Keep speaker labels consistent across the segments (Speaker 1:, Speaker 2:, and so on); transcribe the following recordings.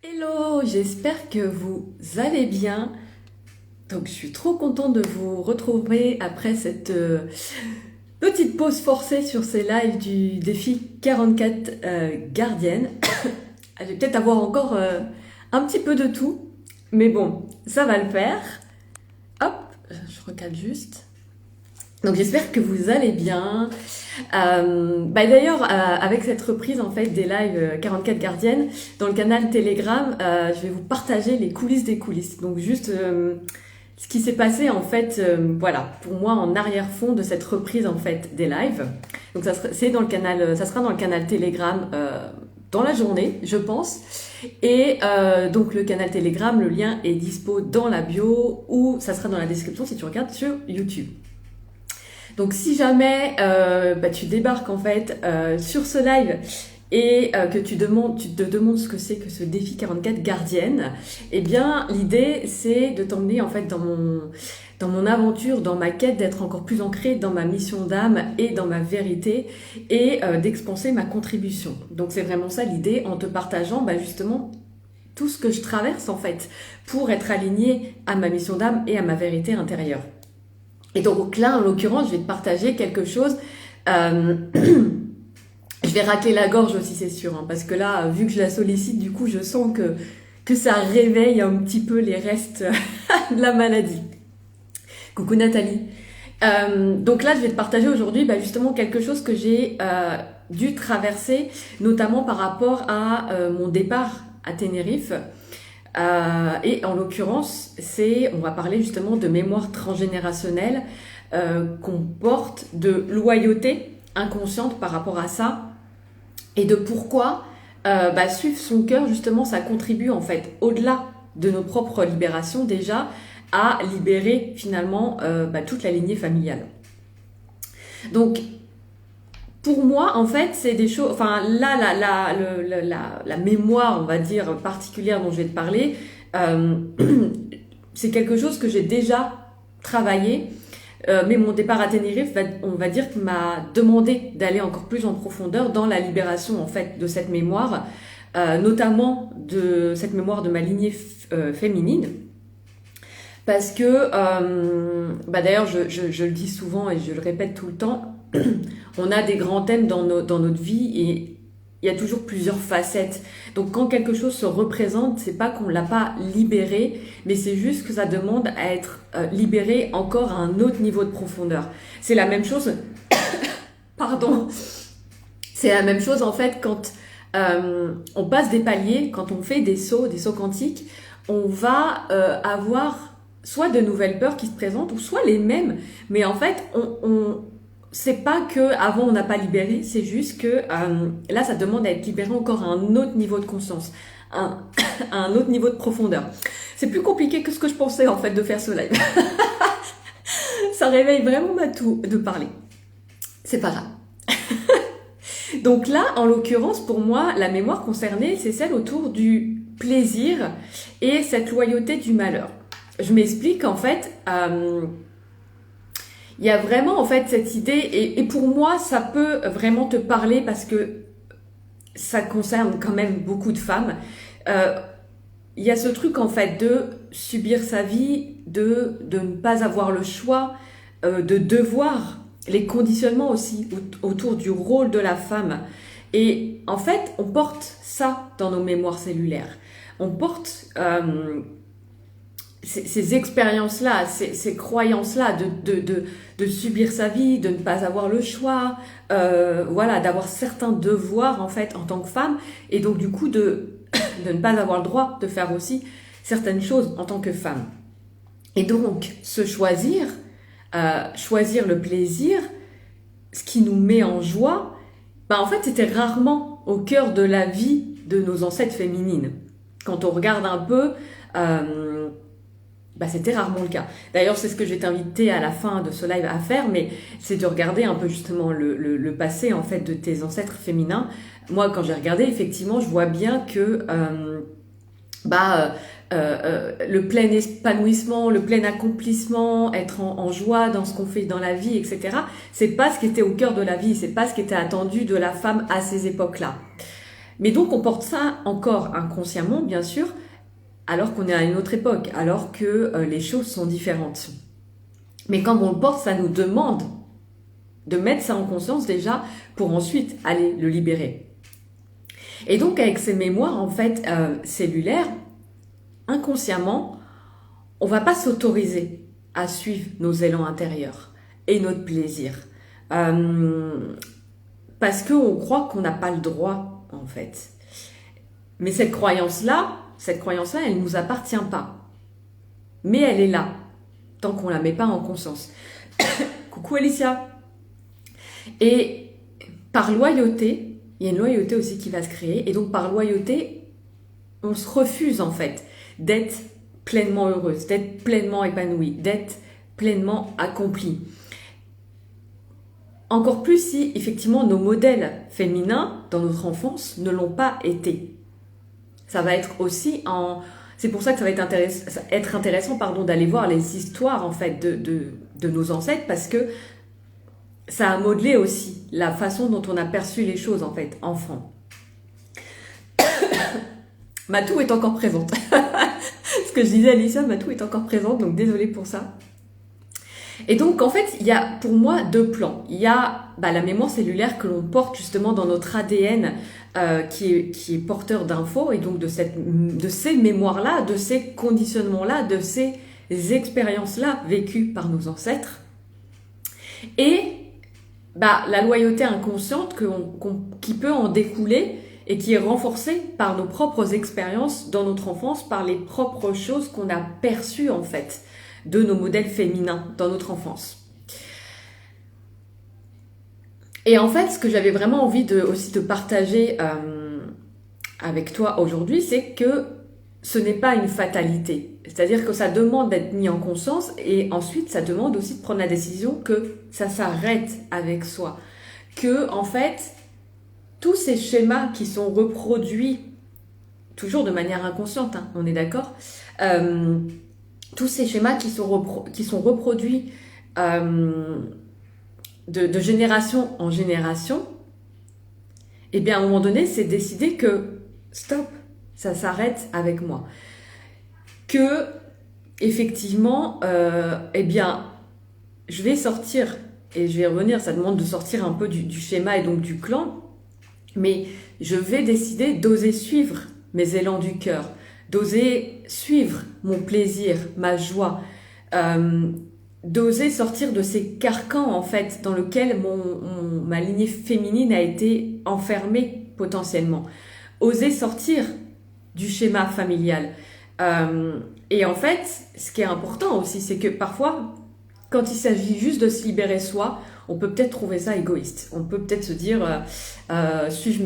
Speaker 1: Hello, j'espère que vous allez bien. Donc je suis trop contente de vous retrouver après cette petite pause forcée sur ces lives du défi 44 gardiennes. Je vais peut-être avoir encore un petit peu de tout, mais bon, ça va le faire. Hop, je recale juste. Donc j'espère que vous allez bien. D'ailleurs, avec cette reprise en fait des lives 44 gardiennes dans le canal Telegram, je vais vous partager les coulisses des coulisses. Donc juste ce qui s'est passé en fait, voilà, pour moi en arrière-fond de cette reprise en fait des lives. Donc c'est dans le canal, ça sera dans le canal Telegram dans la journée, je pense. Et donc le canal Telegram, le lien est dispo dans la bio ou ça sera dans la description si tu regardes sur YouTube. Donc si jamais tu débarques en fait sur ce live et que tu te demandes ce que c'est que ce défi 44 gardienne, eh bien l'idée c'est de t'emmener en fait dans mon aventure, dans ma quête d'être encore plus ancrée dans ma mission d'âme et dans ma vérité et d'expanser ma contribution. Donc c'est vraiment ça l'idée en te partageant justement tout ce que je traverse en fait pour être alignée à ma mission d'âme et à ma vérité intérieure. Et donc là, en l'occurrence, je vais te partager quelque chose. Je vais racler la gorge aussi, c'est sûr, hein, parce que là, vu que je la sollicite, du coup, je sens que ça réveille un petit peu les restes de la maladie. Coucou Nathalie. Donc là, je vais te partager aujourd'hui justement quelque chose que j'ai dû traverser, notamment par rapport à mon départ à Tenerife. Et en l'occurrence, on va parler justement de mémoire transgénérationnelle qu'on porte, de loyauté inconsciente par rapport à ça, et de pourquoi suivre son cœur, justement, ça contribue en fait, au-delà de nos propres libérations déjà, à libérer finalement toute la lignée familiale. Donc, pour moi, en fait, c'est des choses. Enfin, là, la mémoire, on va dire, particulière dont je vais te parler, c'est quelque chose que j'ai déjà travaillé. Mais mon départ à Tenerife, on va dire, m'a demandé d'aller encore plus en profondeur dans la libération, en fait, de cette mémoire, notamment de cette mémoire de ma lignée féminine. Parce que, d'ailleurs, je le dis souvent et je le répète tout le temps, on a des grands thèmes dans notre vie et il y a toujours plusieurs facettes. Donc quand quelque chose se représente, c'est pas qu'on l'a pas libéré, mais c'est juste que ça demande à être libéré encore à un autre niveau de profondeur. C'est la même chose, pardon, c'est la même chose en fait quand on passe des paliers, quand on fait des sauts quantiques, on va avoir soit de nouvelles peurs qui se présentent, ou soit les mêmes, mais en fait c'est pas que avant on n'a pas libéré, c'est juste que là ça demande à être libéré encore à un autre niveau de conscience, à un autre niveau de profondeur. C'est plus compliqué que ce que je pensais en fait de faire ce live. Ça réveille vraiment ma toux de parler. C'est pas grave. Donc là, en l'occurrence, pour moi, la mémoire concernée, c'est celle autour du plaisir et cette loyauté du malheur. Je m'explique, en fait, il y a vraiment en fait cette idée, et pour moi ça peut vraiment te parler parce que ça concerne quand même beaucoup de femmes. Il y a ce truc en fait de subir sa vie, de ne pas avoir le choix, de devoir, les conditionnements aussi autour du rôle de la femme. Et en fait, on porte ça dans nos mémoires cellulaires. On porte ces expériences-là, ces croyances-là de subir sa vie, de ne pas avoir le choix, d'avoir certains devoirs en fait en tant que femme, et donc du coup de ne pas avoir le droit de faire aussi certaines choses en tant que femme. Et donc se choisir le plaisir, ce qui nous met en joie, en fait c'était rarement au cœur de la vie de nos ancêtres féminines. Quand on regarde un peu, c'était rarement le cas. D'ailleurs, c'est ce que je vais t'inviter à la fin de ce live à faire, mais c'est de regarder un peu justement le passé en fait de tes ancêtres féminins. Moi, quand j'ai regardé, effectivement, je vois bien que le plein épanouissement, le plein accomplissement, être en joie dans ce qu'on fait dans la vie, etc. C'est pas ce qui était au cœur de la vie, c'est pas ce qui était attendu de la femme à ces époques-là. Mais donc on porte ça encore inconsciemment, bien sûr, alors qu'on est à une autre époque, alors que les choses sont différentes. Mais quand on le porte, ça nous demande de mettre ça en conscience déjà pour ensuite aller le libérer. Et donc avec ces mémoires en fait cellulaires, inconsciemment, on va pas s'autoriser à suivre nos élans intérieurs et notre plaisir. Parce qu'on croit qu'on n'a pas le droit en fait. Mais cette croyance-là, elle ne nous appartient pas. Mais elle est là, tant qu'on ne la met pas en conscience. Coucou Alicia. Et par loyauté, il y a une loyauté aussi qui va se créer. Et donc par loyauté, on se refuse en fait d'être pleinement heureuse, d'être pleinement épanouie, d'être pleinement accomplie. Encore plus si effectivement nos modèles féminins dans notre enfance ne l'ont pas été. Ça va être aussi c'est pour ça que ça va être intéressant d'aller voir les histoires en fait de nos ancêtres, parce que ça a modelé aussi la façon dont on a perçu les choses en fait enfant. Matou est encore présente. Ce que je disais à Alicia, Matou est encore présente, donc désolée pour ça. Et donc, en fait, il y a pour moi deux plans. Il y a la mémoire cellulaire que l'on porte justement dans notre ADN qui est porteur d'infos, et donc de ces mémoires-là, de ces conditionnements-là, de ces expériences-là vécues par nos ancêtres. Et la loyauté inconsciente qui peut en découler et qui est renforcée par nos propres expériences dans notre enfance, par les propres choses qu'on a perçues en fait de nos modèles féminins dans notre enfance. Et en fait, ce que j'avais vraiment envie aussi de partager avec toi aujourd'hui, c'est que ce n'est pas une fatalité. C'est-à-dire que ça demande d'être mis en conscience, et ensuite ça demande aussi de prendre la décision que ça s'arrête avec soi. Que en fait, tous ces schémas qui sont reproduits, toujours de manière inconsciente, hein, on est d'accord, tous ces schémas qui sont reproduits de génération en génération, et bien à un moment donné, c'est décidé que stop, ça s'arrête avec moi. Que effectivement, je vais sortir, et je vais revenir, ça demande de sortir un peu du schéma et donc du clan, mais je vais décider d'oser suivre mes élans du cœur, d'oser suivre mon plaisir, ma joie, d'oser sortir de ces carcans en fait dans lesquels ma lignée féminine a été enfermée potentiellement. Oser sortir du schéma familial. Et en fait, ce qui est important aussi, c'est que parfois, quand il s'agit juste de se libérer soi, on peut peut-être trouver ça égoïste. On peut peut-être se dire, suivre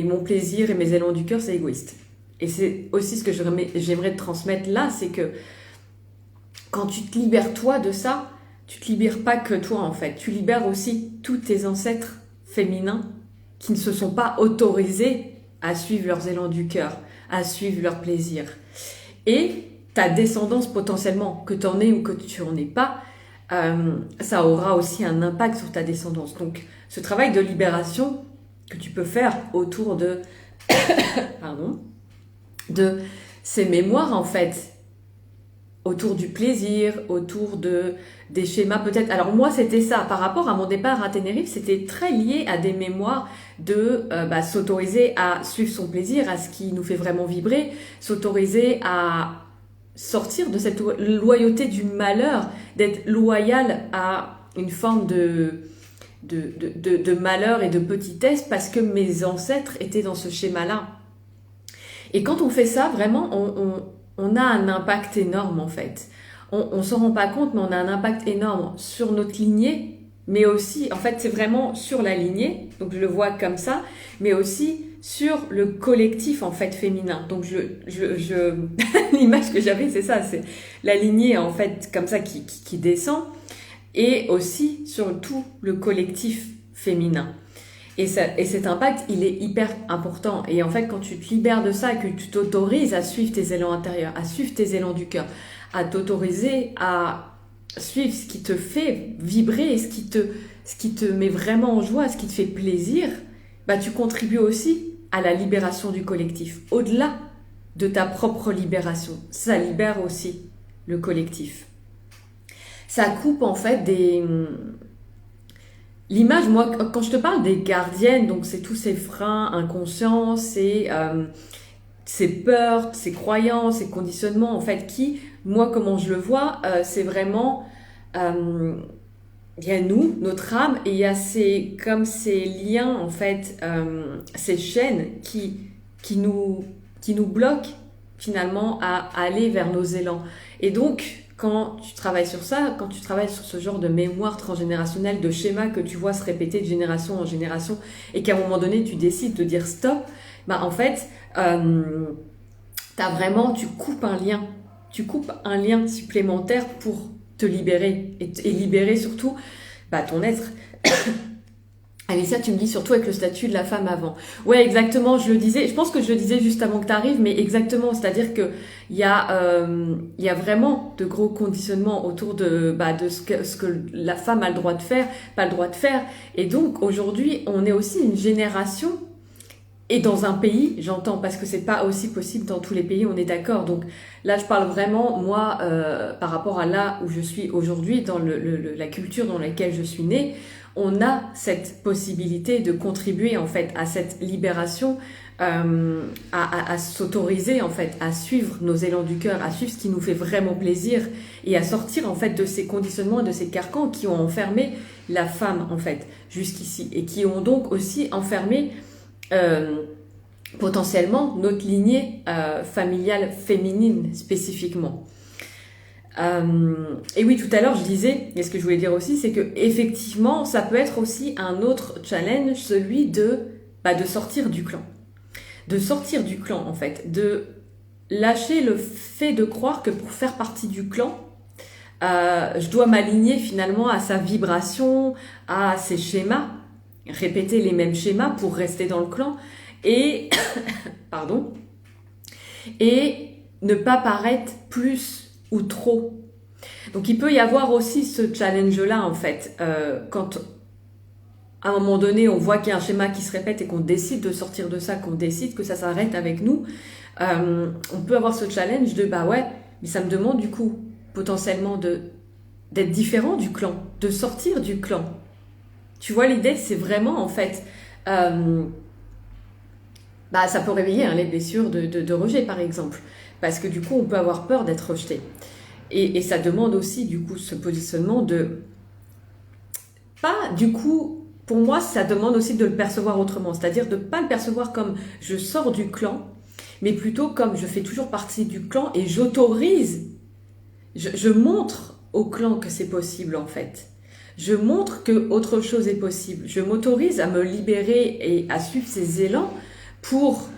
Speaker 1: mon plaisir et mes élans du cœur, c'est égoïste. Et c'est aussi ce que j'aimerais te transmettre là, c'est que quand tu te libères toi de ça, tu te libères pas que toi en fait. Tu libères aussi tous tes ancêtres féminins qui ne se sont pas autorisés à suivre leurs élans du cœur, à suivre leur plaisir. Et ta descendance potentiellement, que tu en aies ou que tu en aies pas, ça aura aussi un impact sur ta descendance. Donc ce travail de libération que tu peux faire autour de de ces mémoires en fait, autour du plaisir, autour des schémas peut-être. Alors moi c'était ça, par rapport à mon départ à Tenerife, c'était très lié à des mémoires de s'autoriser à suivre son plaisir, à ce qui nous fait vraiment vibrer, s'autoriser à sortir de cette loyauté du malheur, d'être loyal à une forme de malheur et de petitesse parce que mes ancêtres étaient dans ce schéma-là. Et quand on fait ça, vraiment, on a un impact énorme en fait. On s'en rend pas compte, mais on a un impact énorme sur notre lignée, mais aussi, en fait, c'est vraiment sur la lignée, donc je le vois comme ça, mais aussi sur le collectif en fait féminin. Donc l'image que j'avais, c'est ça, c'est la lignée en fait comme ça qui descend, et aussi sur tout le collectif féminin. Et cet impact, il est hyper important. Et en fait, quand tu te libères de ça, que tu t'autorises à suivre tes élans intérieurs, à suivre tes élans du cœur, à t'autoriser à suivre ce qui te fait vibrer, ce qui te met vraiment en joie, ce qui te fait plaisir, tu contribues aussi à la libération du collectif. Au-delà de ta propre libération, ça libère aussi le collectif. Ça coupe en fait l'image, moi, quand je te parle des gardiennes, donc c'est tous ces freins inconscients, ces peurs, ces croyances, ces conditionnements, en fait, qui, moi, comment je le vois, c'est vraiment, il y a nous, notre âme, et il y a comme ces liens, en fait, ces chaînes qui nous bloquent, finalement, à aller vers nos élans. Et donc, quand tu travailles sur ça, quand tu travailles sur ce genre de mémoire transgénérationnelle, de schéma que tu vois se répéter de génération en génération, et qu'à un moment donné, tu décides de dire stop, bah en fait, tu coupes un lien. Tu coupes un lien supplémentaire pour te libérer, et libérer surtout ton être. Alicia, tu me dis surtout avec le statut de la femme avant. Ouais, exactement, je le disais. Je pense que je le disais juste avant que tu arrives, mais exactement, c'est-à-dire que il y a vraiment de gros conditionnements autour de ce que la femme a le droit de faire, pas le droit de faire. Et donc aujourd'hui, on est aussi une génération, et dans un pays, j'entends, parce que c'est pas aussi possible dans tous les pays, on est d'accord. Donc là, je parle vraiment, moi, par rapport à là où je suis aujourd'hui, dans la culture dans laquelle je suis née, on a cette possibilité de contribuer en fait à cette libération, à s'autoriser en fait à suivre nos élans du cœur, à suivre ce qui nous fait vraiment plaisir et à sortir en fait de ces conditionnements, de ces carcans qui ont enfermé la femme en fait jusqu'ici et qui ont donc aussi enfermé potentiellement notre lignée familiale féminine spécifiquement. Et oui, tout à l'heure je disais, et ce que je voulais dire aussi, c'est que effectivement, ça peut être aussi un autre challenge, celui de sortir du clan. De sortir du clan, en fait. De lâcher le fait de croire que pour faire partie du clan, je dois m'aligner finalement à sa vibration, à ses schémas, répéter les mêmes schémas pour rester dans le clan, et, pardon, et ne pas paraître plus ou trop. Donc il peut y avoir aussi ce challenge-là en fait, quand à un moment donné on voit qu'il y a un schéma qui se répète et qu'on décide de sortir de ça, qu'on décide que ça s'arrête avec nous, on peut avoir ce challenge de ouais, mais ça me demande du coup potentiellement d'être différent du clan, de sortir du clan. Tu vois, l'idée c'est vraiment en fait, ça peut réveiller les blessures de rejet par exemple. Parce que du coup, on peut avoir peur d'être rejeté. Et ça demande aussi, du coup, ce positionnement de... du coup, pour moi, ça demande aussi de le percevoir autrement. C'est-à-dire de ne pas le percevoir comme je sors du clan, mais plutôt comme je fais toujours partie du clan et j'autorise, je montre au clan que c'est possible, en fait. Je montre que autre chose est possible. Je m'autorise à me libérer et à suivre ces élans pour...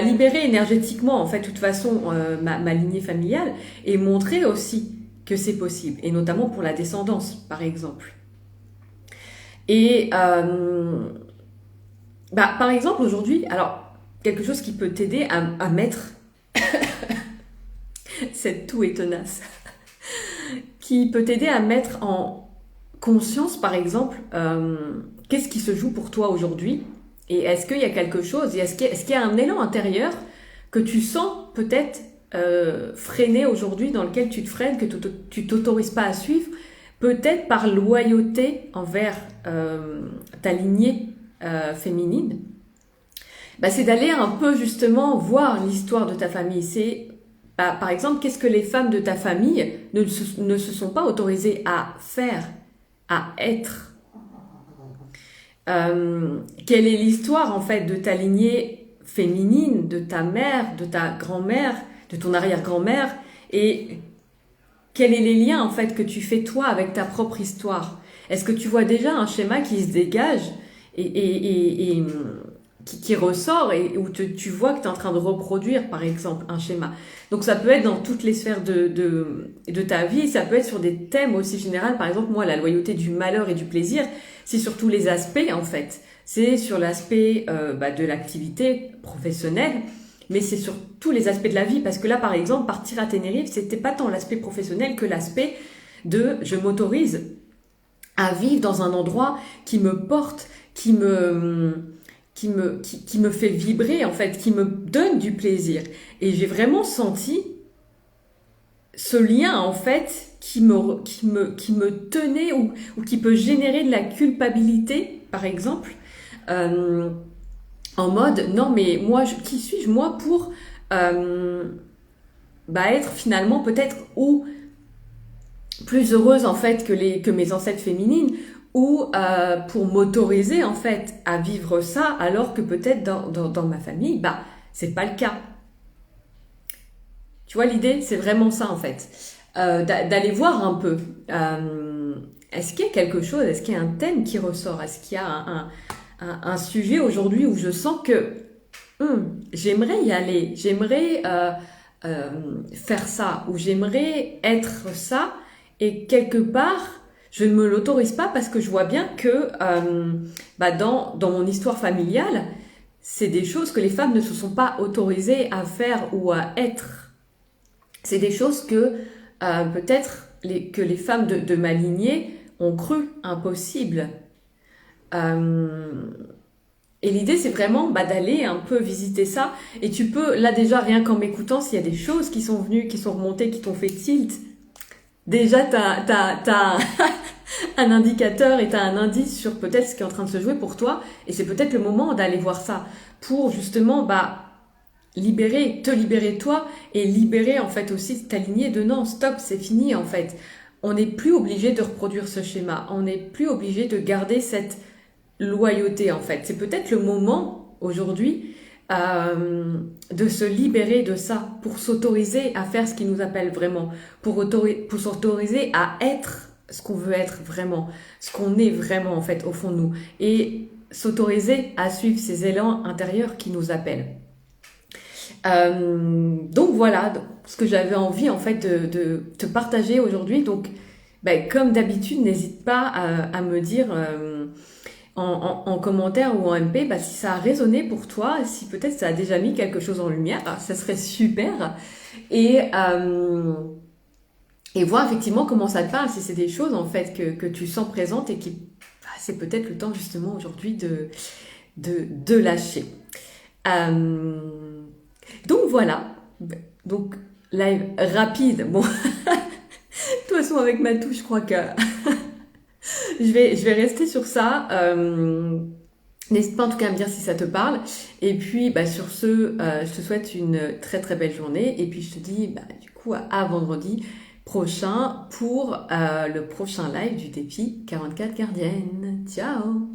Speaker 1: libérer énergétiquement en fait de toute façon ma lignée familiale et montrer aussi que c'est possible et notamment pour la descendance par exemple et par exemple aujourd'hui, alors quelque chose qui peut t'aider à mettre cette toux est tenace qui peut t'aider à mettre en conscience par exemple qu'est-ce qui se joue pour toi aujourd'hui. Et est-ce qu'il y a quelque chose, et est-ce qu'il y a un élan intérieur que tu sens peut-être freiné aujourd'hui, dans lequel tu te freines, que tu t'autorises pas à suivre, peut-être par loyauté envers ta lignée féminine, c'est d'aller un peu justement voir l'histoire de ta famille. C'est, par exemple, qu'est-ce que les femmes de ta famille ne se sont pas autorisées à faire, à être. Quelle est l'histoire en fait de ta lignée féminine, de ta mère, de ta grand-mère, de ton arrière-grand-mère, et quels sont les liens en fait que tu fais toi avec ta propre histoire? Est-ce que tu vois déjà un schéma qui se dégage et qui ressort et où tu vois que tu es en train de reproduire par exemple un schéma? Donc ça peut être dans toutes les sphères de ta vie, ça peut être sur des thèmes aussi généraux. Par exemple, moi, la loyauté du malheur et du plaisir, c'est sur tous les aspects en fait. C'est sur l'aspect de l'activité professionnelle, mais c'est sur tous les aspects de la vie. Parce que là, par exemple, partir à Tenerife, c'était pas tant l'aspect professionnel que l'aspect de je m'autorise à vivre dans un endroit qui me porte, qui qui me fait vibrer, en fait, qui me donne du plaisir. Et j'ai vraiment senti ce lien, en fait, qui me tenait ou qui peut générer de la culpabilité, par exemple, euh, en mode, non, mais moi, qui suis-je, moi, pour être finalement peut-être ou plus heureuse, en fait, que mes ancêtres féminines, ou pour m'autoriser, en fait, à vivre ça, alors que peut-être dans ma famille, c'est pas le cas. Tu vois, l'idée, c'est vraiment ça, en fait. D'aller voir un peu. Est-ce qu'il y a quelque chose, est-ce qu'il y a un thème qui ressort? Est-ce qu'il y a un sujet aujourd'hui où je sens que j'aimerais y aller, j'aimerais faire ça, ou j'aimerais être ça, et quelque part, je ne me l'autorise pas parce que je vois bien que dans mon histoire familiale, c'est des choses que les femmes ne se sont pas autorisées à faire ou à être. C'est des choses que peut-être que les femmes de ma lignée ont cru impossibles. Et l'idée, c'est vraiment d'aller un peu visiter ça. Et tu peux, là déjà, rien qu'en m'écoutant, s'il y a des choses qui sont venues, qui sont remontées, qui t'ont fait tilt, déjà, t'as un indicateur et t'as un indice sur peut-être ce qui est en train de se jouer pour toi. Et c'est peut-être le moment d'aller voir ça pour justement, te libérer toi et libérer en fait aussi ta lignée de non, stop, c'est fini en fait. On n'est plus obligé de reproduire ce schéma. On n'est plus obligé de garder cette loyauté en fait. C'est peut-être le moment aujourd'hui de se libérer de ça pour s'autoriser à faire ce qui nous appelle vraiment, pour s'autoriser à être ce qu'on veut être vraiment, ce qu'on est vraiment en fait au fond de nous, et s'autoriser à suivre ces élans intérieurs qui nous appellent. Donc voilà ce que j'avais envie en fait de te partager aujourd'hui. Donc comme d'habitude, n'hésite pas à me dire en commentaire ou en MP si ça a résonné pour toi, si peut-être ça a déjà mis quelque chose en lumière, ça serait super. Et voir effectivement comment ça te parle, si c'est des choses en fait que tu sens présentes et qui c'est peut-être le temps justement aujourd'hui de lâcher. Donc voilà, donc live rapide, bon, de toute façon avec ma touche je crois que je vais rester sur ça. N'hésite pas en tout cas à me dire si ça te parle. Et puis sur ce, je te souhaite une très très belle journée. Et puis je te dis du coup à vendredi prochain pour le prochain live du défi 44 gardiennes. Ciao!